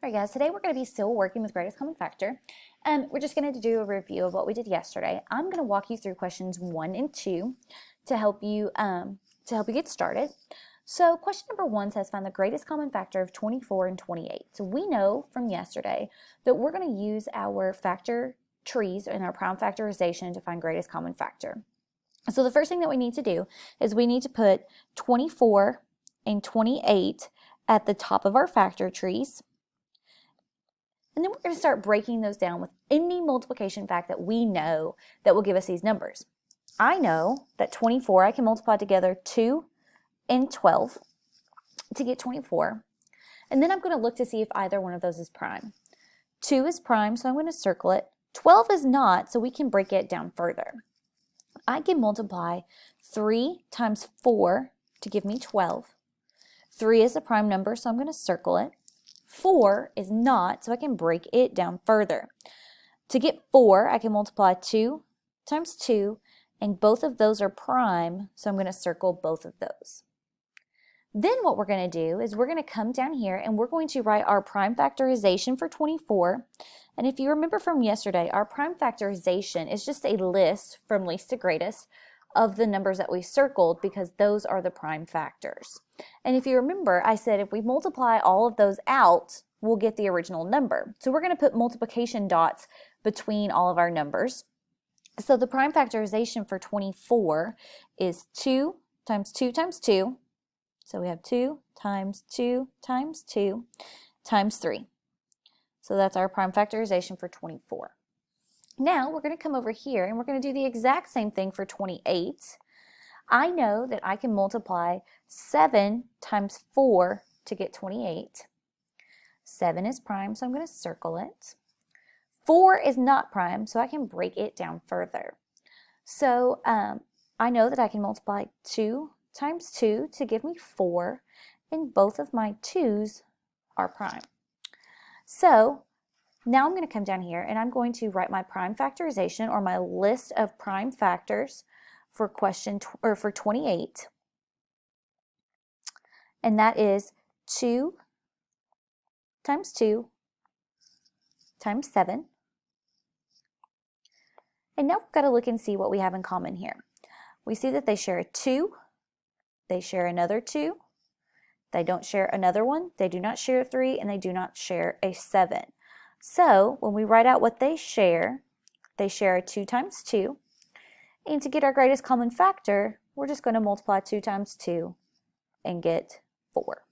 All right, guys, today we're going to be still working with greatest common factor. We're just going to do a review of what we did yesterday. I'm going to walk you through questions 1 and 2 to help you get started. So question number 1 says find the greatest common factor of 24 and 28. So we know from yesterday that we're going to use our factor trees and our prime factorization to find greatest common factor. So the first thing that we need to do is we need to put 24 and 28 at the top of our factor trees. And then we're going to start breaking those down with any multiplication fact that we know that will give us these numbers. I know that 24, I can multiply together 2 and 12 to get 24. And then I'm going to look to see if either one of those is prime. 2 is prime, so I'm going to circle it. 12 is not, so we can break it down further. I can multiply 3 times 4 to give me 12. 3 is a prime number, so I'm going to circle it. 4 is not, so I can break it down further. To get 4, I can multiply 2 times 2, and both of those are prime, so I'm going to circle both of those. Then what we're going to do is we're going to come down here and we're going to write our prime factorization for 24. And if you remember from yesterday, our prime factorization is just a list from least to greatest of the numbers that we circled because those are the prime factors. And if you remember, I said if we multiply all of those out, we'll get the original number. So we're going to put multiplication dots between all of our numbers. So the prime factorization for 24 is 2 times 2 times 2. So we have 2 times 2 times 2 times 3. So that's our prime factorization for 24. Now we're going to come over here and we're going to do the exact same thing for 28. I know that I can multiply 7 times 4 to get 28. 7 is prime, so I'm going to circle it. 4 is not prime, so I can break it down further. So I know that I can multiply 2 times 2 to give me 4, and both of my 2's are prime. So now I'm going to come down here and I'm going to write my prime factorization or my list of prime factors for for 28. And that is 2 times 2 times 7. And now we've got to look and see what we have in common here. We see that they share a 2, they share another 2, they don't share another one, they do not share a 3, and they do not share a 7. So when we write out what they share a 2 times 2. And to get our greatest common factor, we're just going to multiply 2 times 2 and get 4.